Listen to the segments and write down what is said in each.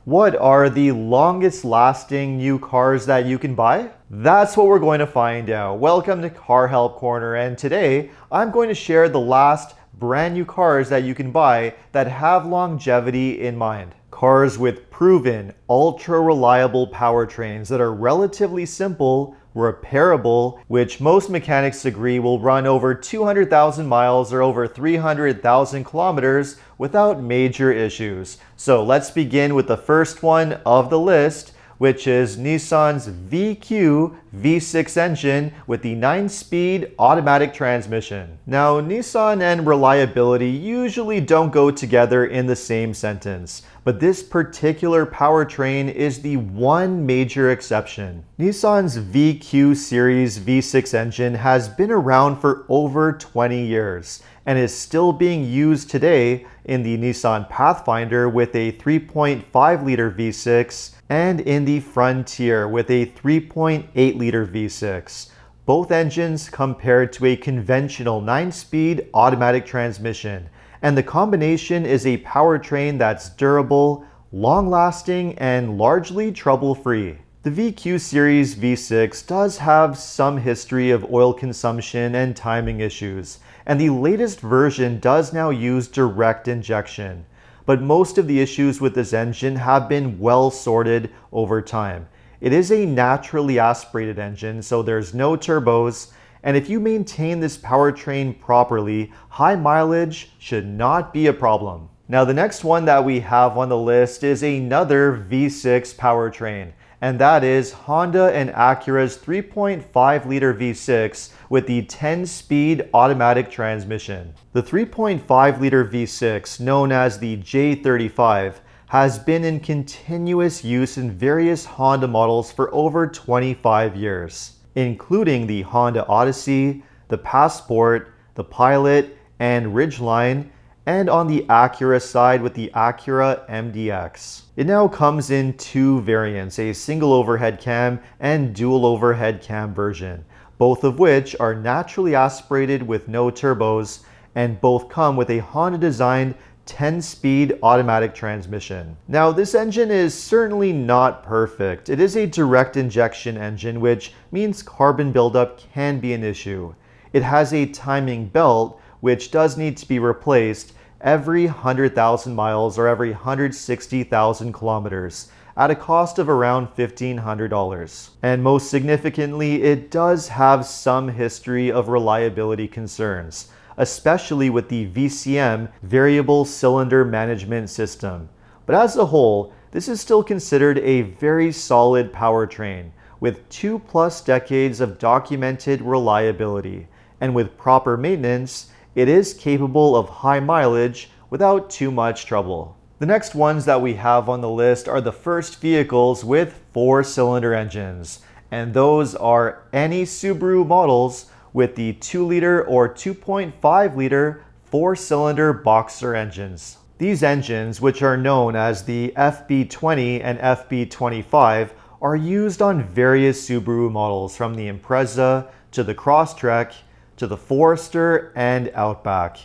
What are the longest lasting new cars that you can buy? That's what we're going to find out. Welcome to Car Help Corner, and today I'm going to share the last brand new cars that you can buy that have longevity in mind. Cars with proven, ultra reliable powertrains that are relatively simple, repairable, which most mechanics agree will run over 200,000 miles or over 300,000 kilometers without major issues. So let's begin with the first one of the list, which is Nissan's VQ V6 engine with the 9-speed automatic transmission. Now, Nissan and reliability usually don't go together in the same sentence, but this particular powertrain is the one major exception. Nissan's VQ series V6 engine has been around for over 20 years and is still being used today in the Nissan Pathfinder with a 3.5-liter V6 and in the Frontier with a 3.8-liter V6. Both engines compared to a conventional 9-speed automatic transmission, and the combination is a powertrain that's durable, long-lasting, and largely trouble-free. The VQ Series V6 does have some history of oil consumption and timing issues, and the latest version does now use direct injection. But most of the issues with this engine have been well sorted over time. It is a naturally aspirated engine, so there's no turbos, and if you maintain this powertrain properly, high mileage should not be a problem. Now, the next one that we have on the list is another V6 powertrain, and that is Honda and Acura's 3.5-liter V6 with the 10-speed automatic transmission. The 3.5-liter V6, known as the J35, has been in continuous use in various Honda models for over 25 years, including the Honda Odyssey, the Passport, the Pilot, and Ridgeline, and on the Acura side with the Acura MDX. It now comes in two variants, a single overhead cam and dual overhead cam version, both of which are naturally aspirated with no turbos, and both come with a Honda-designed 10-speed automatic transmission. Now, this engine is certainly not perfect. It is a direct injection engine, which means carbon buildup can be an issue. It has a timing belt, which does need to be replaced every 100,000 miles or every 160,000 kilometers at a cost of around $1,500. And most significantly, it does have some history of reliability concerns, especially with the VCM, Variable Cylinder Management System. But as a whole, this is still considered a very solid powertrain with 2+ decades of documented reliability, and with proper maintenance, it is capable of high mileage without too much trouble. The next ones that we have on the list are the first vehicles with 4-cylinder engines, and those are any Subaru models with the 2-liter or 2.5-liter 4-cylinder boxer engines. These engines, which are known as the FB20 and FB25, are used on various Subaru models from the Impreza to the Crosstrek to the Forester and Outback.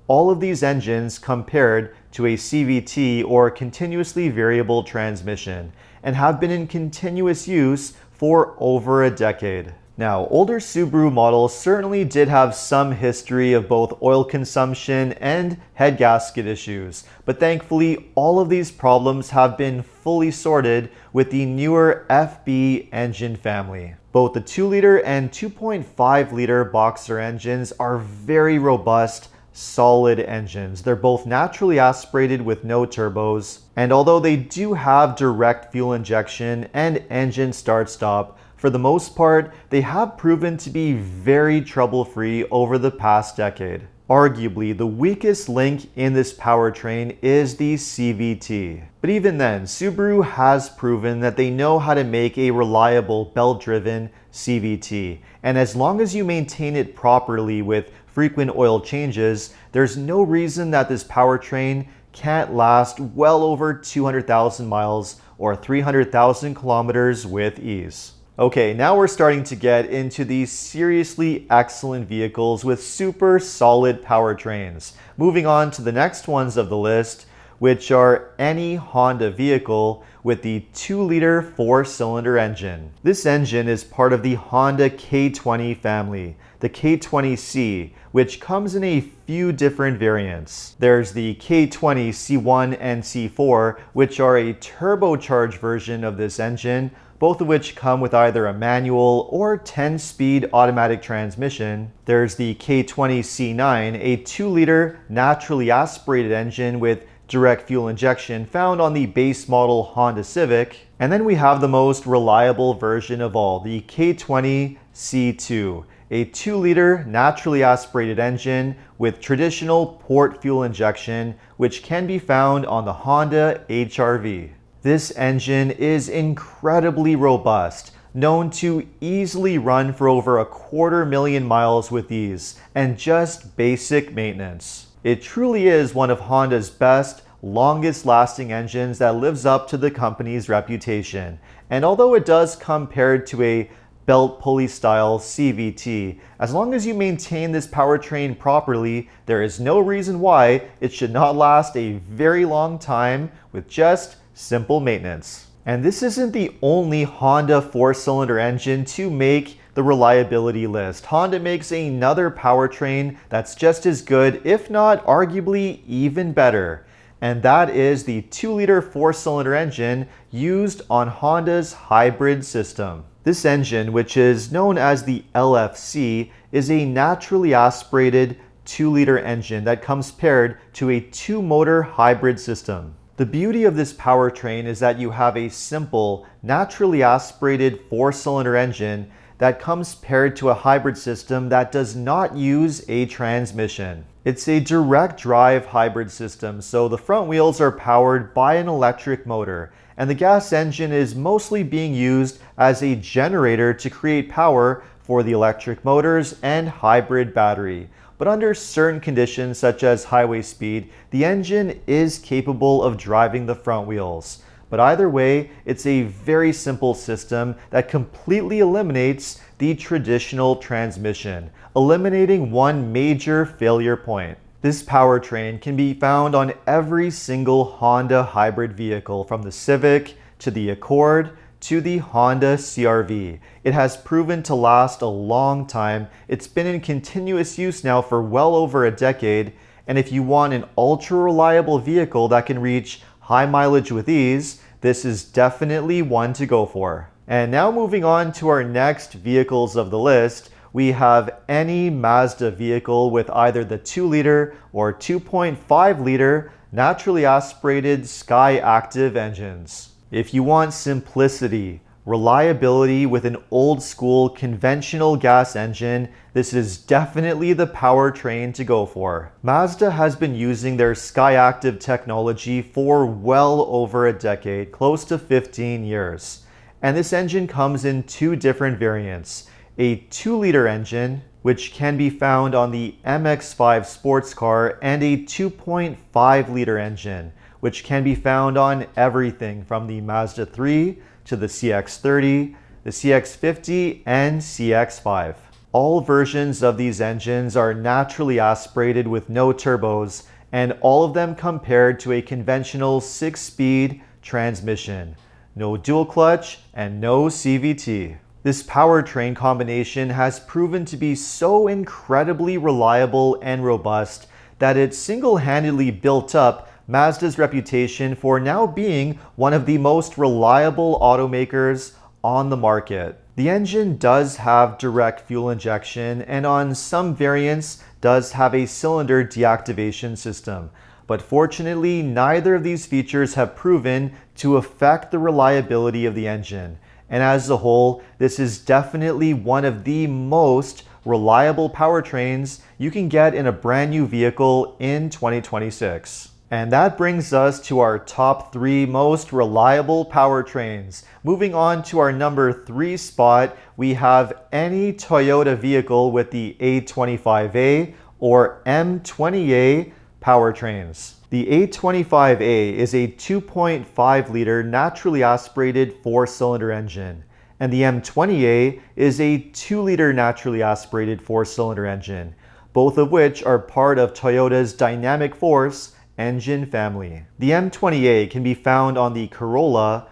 All of these engines compared to a CVT or continuously variable transmission and have been in continuous use for over a decade. Now, older Subaru models certainly did have some history of both oil consumption and head gasket issues, but thankfully all of these problems have been fully sorted with the newer FB engine family. Both the 2-liter and 2.5-liter boxer engines are very robust, solid engines. They're both naturally aspirated with no turbos, and although they do have direct fuel injection and engine start-stop, for the most part, they have proven to be very trouble-free over the past decade. Arguably, the weakest link in this powertrain is the CVT. But even then, Subaru has proven that they know how to make a reliable belt-driven CVT. And as long as you maintain it properly with frequent oil changes, there's no reason that this powertrain can't last well over 200,000 miles or 300,000 kilometers with ease. Okay, now we're starting to get into these seriously excellent vehicles with super solid powertrains. Moving on to the next ones of the list, which are any Honda vehicle with the 2-liter 4-cylinder engine. This engine is part of the Honda K20 family, the K20C, which comes in a few different variants. There's the K20 C1 and C4, which are a turbocharged version of this engine, both of which come with either a manual or 10-speed automatic transmission. There's the K20C9, a 2-liter naturally aspirated engine with direct fuel injection found on the base model Honda Civic. And then we have the most reliable version of all, the K20C2, a 2-liter naturally aspirated engine with traditional port fuel injection, which can be found on the Honda HR-V. This engine is incredibly robust, known to easily run for over 250,000 miles with ease, and just basic maintenance. It truly is one of Honda's best, longest lasting engines that lives up to the company's reputation. And although it does come paired to a belt pulley style CVT, as long as you maintain this powertrain properly, there is no reason why it should not last a very long time with just simple maintenance. And this isn't the only Honda 4-cylinder engine to make the reliability list. Honda makes another powertrain that's just as good, if not arguably even better. And that is the 2-liter 4-cylinder engine used on Honda's hybrid system. This engine, which is known as the LFC, is a naturally aspirated 2-liter engine that comes paired to a 2-motor hybrid system. The beauty of this powertrain is that you have a simple, naturally aspirated 4-cylinder engine that comes paired to a hybrid system that does not use a transmission. It's a direct drive hybrid system, so the front wheels are powered by an electric motor, and the gas engine is mostly being used as a generator to create power for the electric motors and hybrid battery. But under certain conditions such as highway speed, the engine is capable of driving the front wheels. But either way, it's a very simple system that completely eliminates the traditional transmission, eliminating one major failure point. This powertrain can be found on every single Honda hybrid vehicle, from the Civic to the Accord to the Honda CR-V. It has proven to last a long time. It's been in continuous use now for well over a decade, and if you want an ultra reliable vehicle that can reach high mileage with ease, this is definitely one to go for. And now moving on to our next vehicles of the list, we have any Mazda vehicle with either the 2-liter or 2.5-liter naturally aspirated SkyActiv engines. If you want simplicity, reliability with an old school conventional gas engine, this is definitely the powertrain to go for. Mazda has been using their SkyActiv technology for well over a decade, close to 15 years. And this engine comes in 2 different variants. A 2-liter engine, which can be found on the MX-5 sports car, and a 2.5-liter engine, which can be found on everything from the Mazda 3 to the CX-30, the CX-50, and CX-5. All versions of these engines are naturally aspirated with no turbos, and all of them come paired to a conventional 6-speed transmission. No dual clutch and no CVT. This powertrain combination has proven to be so incredibly reliable and robust that it single-handedly built up Mazda's reputation for now being one of the most reliable automakers on the market. The engine does have direct fuel injection, and on some variants does have a cylinder deactivation system. But fortunately, neither of these features have proven to affect the reliability of the engine. And as a whole, this is definitely one of the most reliable powertrains you can get in a brand new vehicle in 2026. And that brings us to our top 3 most reliable powertrains. Moving on to our number 3 spot, we have any Toyota vehicle with the A25A or M20A powertrains. The A25A is a 2.5-liter naturally aspirated 4-cylinder engine, and the M20A is a 2-liter naturally aspirated 4-cylinder engine, both of which are part of Toyota's Dynamic Force engine family. The M28 can be found on the Corolla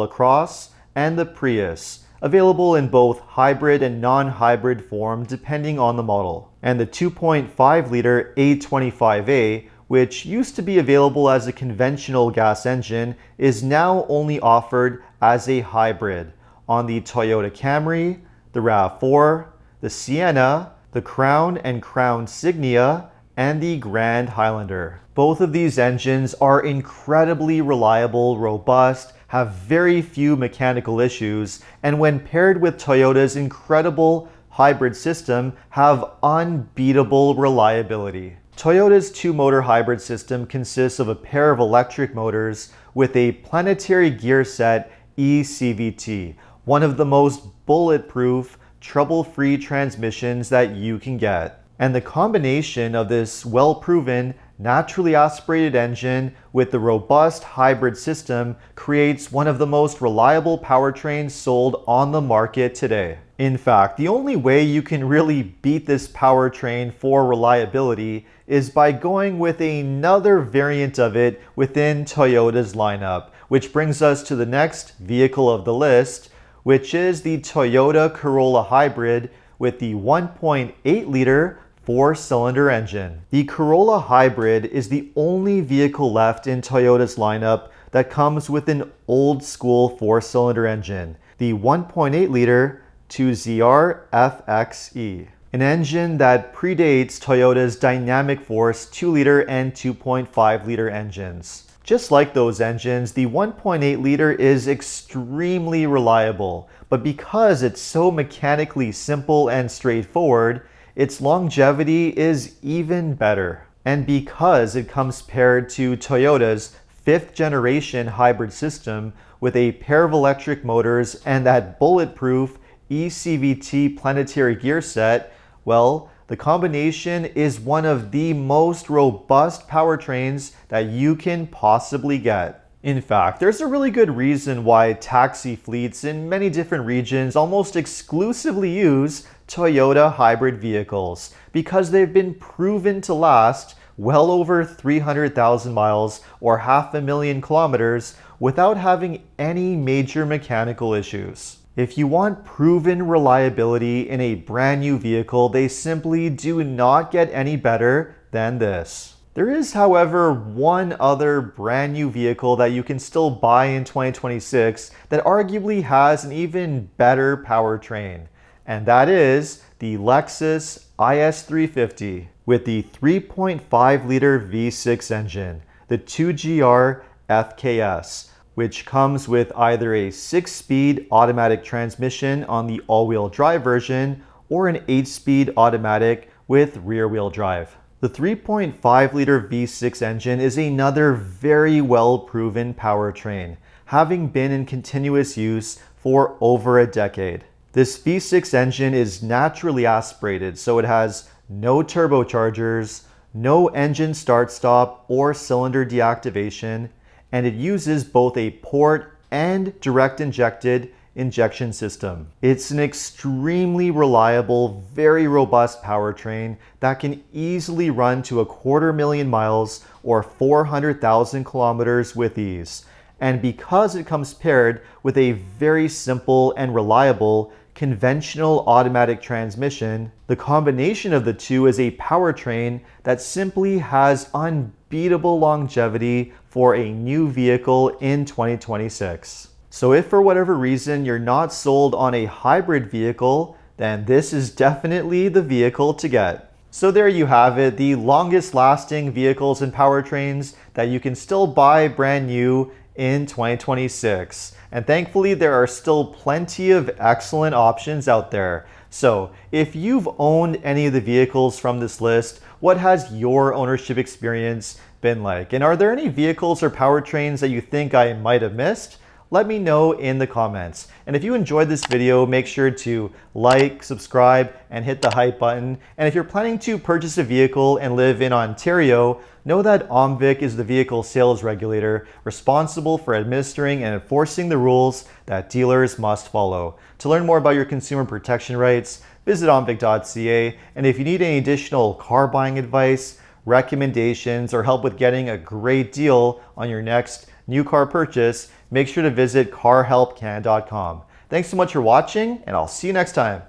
Cross, and the Prius, available in both hybrid and non-hybrid form depending on the model. And the 2.5-liter A25A, which used to be available as a conventional gas engine, is now only offered as a hybrid on the Toyota Camry, the RAV4, the Sienna, the Crown and Crown Signia, and the Grand Highlander. Both of these engines are incredibly reliable, robust, have very few mechanical issues, and when paired with Toyota's incredible hybrid system, have unbeatable reliability. Toyota's two-motor hybrid system consists of a pair of electric motors with a planetary gear set eCVT, one of the most bulletproof, trouble-free transmissions that you can get. And the combination of this well-proven, naturally aspirated engine with the robust hybrid system creates one of the most reliable powertrains sold on the market today. In fact, the only way you can really beat this powertrain for reliability is by going with another variant of it within Toyota's lineup, which brings us to the next vehicle of the list, which is the Toyota Corolla Hybrid with the 1.8-liter four-cylinder engine. The Corolla Hybrid is the only vehicle left in Toyota's lineup that comes with an old-school four-cylinder engine, the 1.8-liter 2ZR FXE, an engine that predates Toyota's Dynamic Force 2-liter and 2.5-liter engines. Just like those engines, the 1.8-liter is extremely reliable, but because it's so mechanically simple and straightforward, its longevity is even better. And because it comes paired to Toyota's 5th generation hybrid system with a pair of electric motors and that bulletproof eCVT planetary gear set, well, the combination is one of the most robust powertrains that you can possibly get. In fact, there's a really good reason why taxi fleets in many different regions almost exclusively use Toyota hybrid vehicles, because they've been proven to last well over 300,000 miles or 500,000 kilometers without having any major mechanical issues. If you want proven reliability in a brand new vehicle, they simply do not get any better than this. There is, however, one other brand new vehicle that you can still buy in 2026 that arguably has an even better powertrain, and that is the Lexus IS350 with the 3.5-liter V6 engine, the 2GR FKS, which comes with either a 6-speed automatic transmission on the all-wheel drive version or an 8-speed automatic with rear-wheel drive. The 3.5-liter V6 engine is another very well-proven powertrain, having been in continuous use for over a decade. This V6 engine is naturally aspirated, so it has no turbochargers, no engine start-stop or cylinder deactivation, and it uses both a port and direct injected injection system. It's an extremely reliable, very robust powertrain that can easily run to 250,000 miles or 400,000 kilometers with ease. And because it comes paired with a very simple and reliable conventional automatic transmission, the combination of the two is a powertrain that simply has unbeatable longevity for a new vehicle in 2026. So if for whatever reason you're not sold on a hybrid vehicle, then this is definitely the vehicle to get. So there you have it, the longest lasting vehicles and powertrains that you can still buy brand new in 2026. And thankfully there are still plenty of excellent options out there. So if you've owned any of the vehicles from this list, what has your ownership experience been like? And are there any vehicles or powertrains that you think I might have missed? Let me know in the comments. And if you enjoyed this video, make sure to like, subscribe, and hit the hype button. And if you're planning to purchase a vehicle and live in Ontario, know that OMVIC is the vehicle sales regulator responsible for administering and enforcing the rules that dealers must follow. To learn more about your consumer protection rights, visit omvic.ca. And if you need any additional car buying advice, recommendations, or help with getting a great deal on your next new car purchase, make sure to visit carhelpcan.com. Thanks so much for watching, and I'll see you next time.